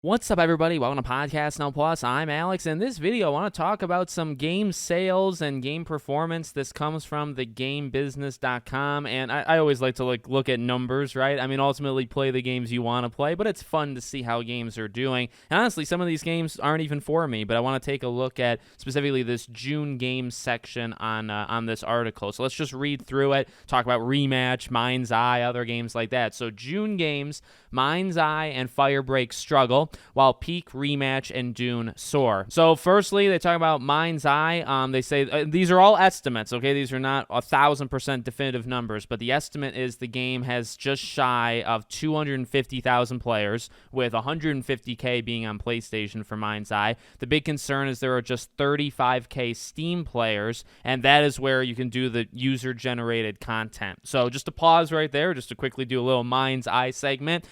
What's up, everybody? Welcome to Podcast No Plus. I'm Alex. In this video, I want to talk about some game sales and game performance. This comes from thegamebusiness.com, and I always like to look at numbers, right? I mean, ultimately, play the games you want to play, but it's fun to see how games are doing. And honestly, some of these games aren't even for me, but I want to take a look at specifically this June games section on this article. So let's just read through it, talk about Rematch, Mindseye, other games like that. So June games, Mindseye and Firebreak struggle, while Peak, Rematch, and Dune soar. So firstly, they talk about Mindseye. They say these are all estimates, okay? These are not 1,000% definitive numbers, but the estimate is the game has just shy of 250,000 players, with 150K being on PlayStation for Mindseye. The big concern is there are just 35K Steam players, and that is where you can do the user-generated content. So just to pause right there, just to quickly do a little Mindseye segment.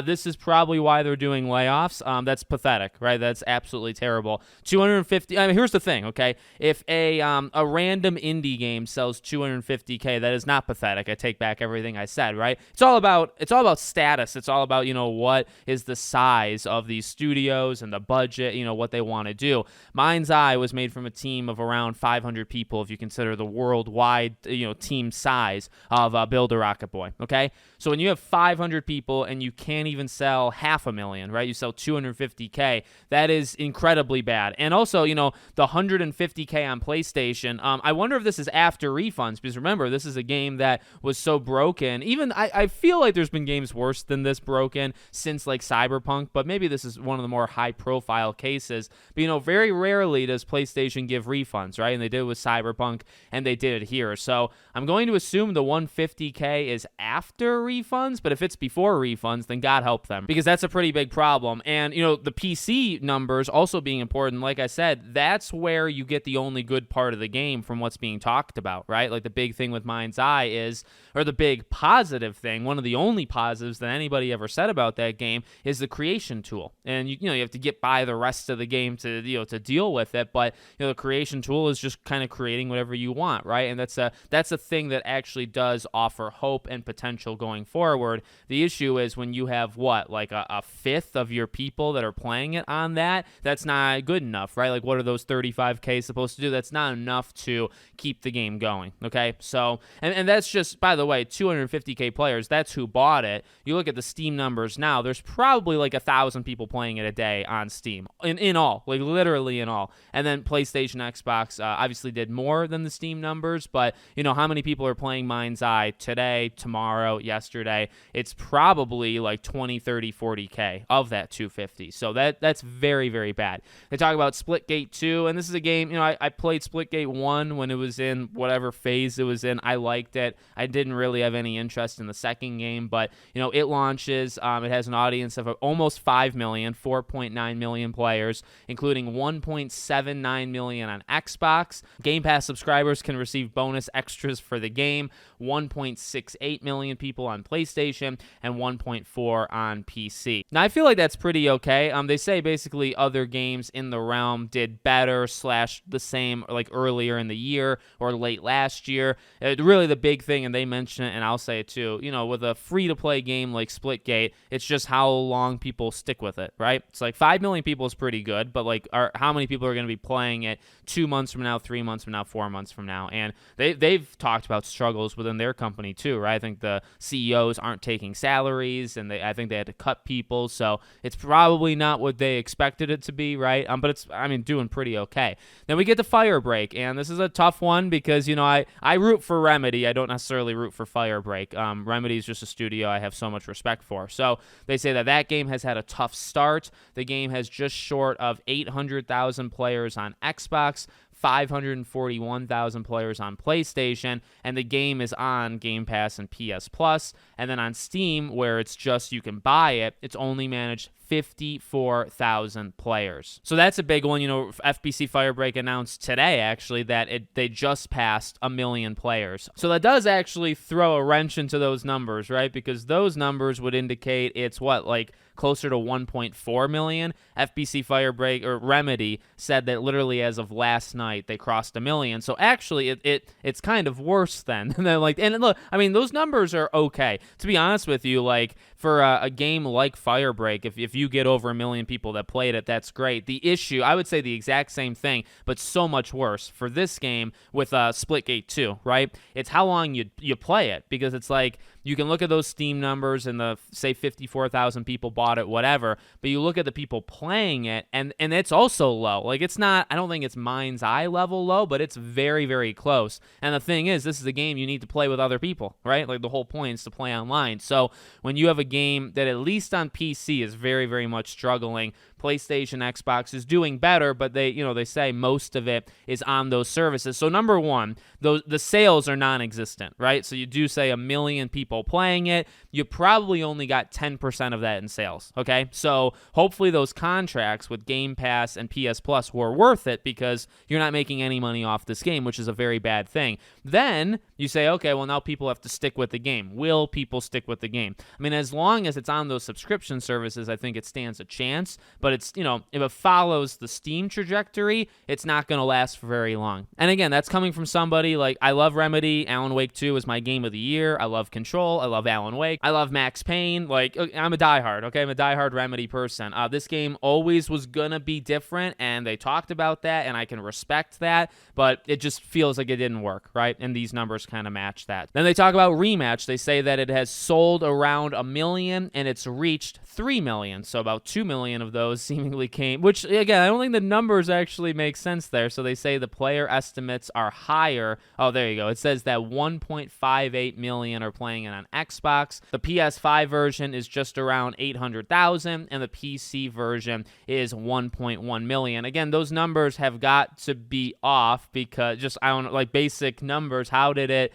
This is probably why they're doing layoffs. That's pathetic, right? That's absolutely terrible. 250. I mean, here's the thing, okay? If a random indie game sells 250K, that is not pathetic. I take back everything I said, right? It's all about status. It's all about, what is the size of these studios and the budget, what they want to do. Mindseye was made from a team of around 500 people, if you consider the worldwide, team size of Build a Rocket Boy, okay? So when you have 500 people and you can't even sell 500,000, right? You sell 250K. That is incredibly bad. And also, the 150K on PlayStation, I wonder if this is after refunds, because remember, this is a game that was so broken. Even I feel like there's been games worse than this broken since like Cyberpunk, but maybe this is one of the more high-profile cases. But, very rarely does PlayStation give refunds, right? And they did it with Cyberpunk, and they did it here. So I'm going to assume the 150K is after refunds, but if it's before refunds, then God help them, because that's a pretty big problem. And, the PC numbers also being important, like I said, that's where you get the only good part of the game from what's being talked about, right? Like the big thing with Mindseye is, or the big positive thing, one of the only positives that anybody ever said about that game is the creation tool. And, you have to get by the rest of the game to, to deal with it. But, the creation tool is just kind of creating whatever you want, right? And that's a thing that actually does offer hope and potential going forward. The issue is when you have like a fifth of your people that are playing it on that's not good enough, right? Like, what are those 35K supposed to do? That's not enough to keep the game going, okay? So, and that's just, by the way, 250K players, that's who bought it. You look at the Steam numbers now, there's probably like 1,000 people playing it a day on Steam, in all, like literally in all. And then PlayStation, Xbox obviously did more than the Steam numbers, but, how many people are playing Mindseye today, tomorrow, yesterday? It's probably like 20, 30, 40K of that 250. So that's very, very bad. They talk about Splitgate 2, and this is a game, I played Splitgate 1 when it was in whatever phase it was in. I liked it. I didn't really have any interest in the second game, but, it launches. It has an audience of almost 5 million, 4.9 million players, including 1.79 million on Xbox. Game Pass subscribers can receive bonus extras for the game, 1.68 million people on PlayStation, and 1.4 on PC. Now, I feel like that's pretty okay. They say basically other games in the realm did better / the same, like earlier in the year or late last year. Really the big thing, and they mention it, and I'll say it too, with a free-to-play game like Splitgate, it's just how long people stick with it, right? It's like 5 million people is pretty good, but like how many people are going to be playing it 2 months from now, 3 months from now, 4 months from now? And they've talked about struggles within their company too, right? I think the CEOs aren't taking salaries, and I think they had to cut people, so it's probably not what they expected it to be, right? But it's, doing pretty okay. Then we get to Firebreak, and this is a tough one because, I root for Remedy. I don't necessarily root for Firebreak. Remedy is just a studio I have so much respect for. So they say that game has had a tough start. The game has just short of 800,000 players on Xbox, 541,000 players on PlayStation, and the game is on Game Pass and PS Plus. And then on Steam, where it's just you can buy it, it's only managed 54,000 players. So that's a big one. FBC Firebreak announced today, actually, that they just passed 1 million players. So that does actually throw a wrench into those numbers, right? Because those numbers would indicate it's like closer to 1.4 million. FBC Firebreak, or Remedy, said that literally as of last night, they crossed 1 million. So actually, it's kind of worse then. And look, those numbers are okay. To be honest with you, like, for a game like Firebreak, if you get over 1 million people that played it, that's great. The issue, I would say the exact same thing, but so much worse for this game with Splitgate 2, right? It's how long you play it, because it's like you can look at those Steam numbers and the, say, 54,000 people bought it, whatever, but you look at the people playing it, and it's also low. Like, it's not, I don't think it's Mindseye level low, but it's very, very close. And the thing is, this is a game you need to play with other people, right? Like, the whole point is to play online. So when you have a game that, at least on PC, is very, very much struggling, PlayStation, Xbox is doing better, but they say most of it is on those services. So number one, the sales are non-existent, right? So you do say 1 million people playing it, you probably only got 10% of that in sales, okay? So hopefully those contracts with Game Pass and PS Plus were worth it, because you're not making any money off this game, which is a very bad thing. Then you say, okay, well, now people have to stick with the game. Will people stick with the game? I mean, as long as it's on those subscription services, I think it stands a chance, but it's, if it follows the Steam trajectory, it's not going to last for very long. And again, that's coming from somebody like, I love Remedy. Alan Wake 2 is my game of the year. I love Control. I love Alan Wake. I love Max Payne. Like, I'm a diehard, okay? I'm a diehard Remedy person. This game always was going to be different, and they talked about that, and I can respect that, but it just feels like it didn't work, right? And these numbers kind of match that. Then they talk about Rematch. They say that it has sold around 1 million, and it's reached 3 million. So about 2 million of those seemingly came, which, again, I don't think the numbers actually make sense there. So they say the player estimates are higher. Oh, there you go. It says that 1.58 million are playing it on Xbox. The PS5 version is just around 800,000, and the PC version is 1.1 million. Again, those numbers have got to be off, because just, I don't know, like basic numbers, how did it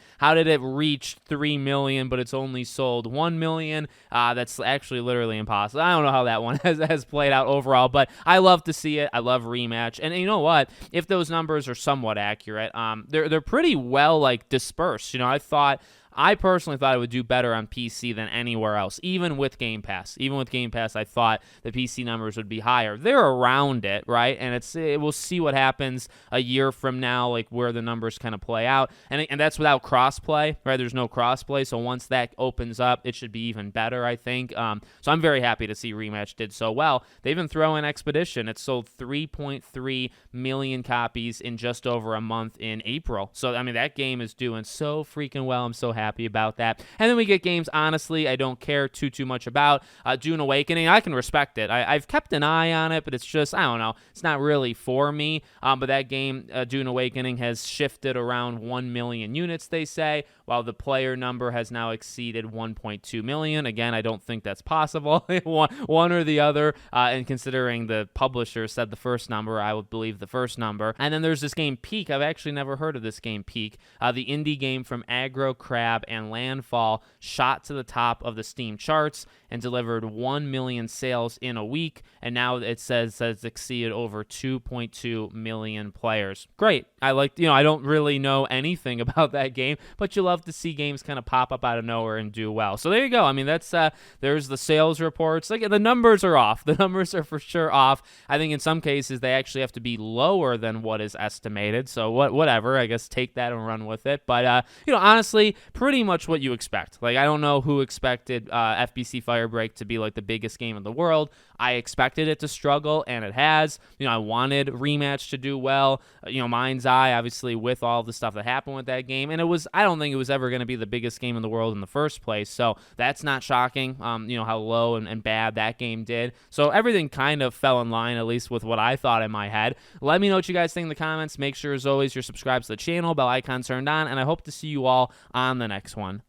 reach 3 million, but it's only sold 1 million? That's actually literally impossible. I don't know how that one has played out overall, but I love to see it. I love Rematch. And you know what? If those numbers are somewhat accurate, they're pretty well, like, dispersed. I personally thought it would do better on PC than anywhere else, even with Game Pass. Even with Game Pass, I thought the PC numbers would be higher. They're around it, right? And we'll see what happens a year from now, like where the numbers kind of play out. And that's without crossplay, right? There's no crossplay, so once that opens up, it should be even better, I think. So I'm very happy to see Rematch did so well. They even throw in Expedition. It sold 3.3 million copies in just over a month in April. So, I mean, that game is doing so freaking well. I'm so happy about that. And then we get games, honestly, I don't care too much about. Dune Awakening, I can respect it. I've kept an eye on it, but it's just, I don't know, it's not really for me. But that game, Dune Awakening, has shifted around 1 million units, they say, while the player number has now exceeded 1.2 million. Again, I don't think that's possible, one or the other, and considering the publisher said the first number, I would believe the first number. And then there's this game, Peak. I've actually never heard of this game, Peak. The indie game from Aggro Crab and Landfall shot to the top of the Steam charts and delivered 1 million sales in a week, and now it says it's exceeded over 2.2 million players. Great. I don't really know anything about that game, but you love to see games kind of pop up out of nowhere and do well. So there you go. I mean, that's there's the sales reports. Like, the numbers are off. The numbers are for sure off. I think in some cases they actually have to be lower than what is estimated. So whatever, I guess take that and run with it. But honestly, pretty much what you expect. Like, I don't know who expected FBC Firebreak to be like the biggest game in the world. I expected it to struggle, and it has. I wanted Rematch to do well. Mindseye, obviously, with all the stuff that happened with that game, and I don't think it was ever going to be the biggest game in the world in the first place. So that's not shocking. How low and bad that game did. So everything kind of fell in line, at least with what I thought in my head. Let me know what you guys think in the comments. Make sure, as always, you're subscribed to the channel, bell icon turned on, and I hope to see you all on the next one.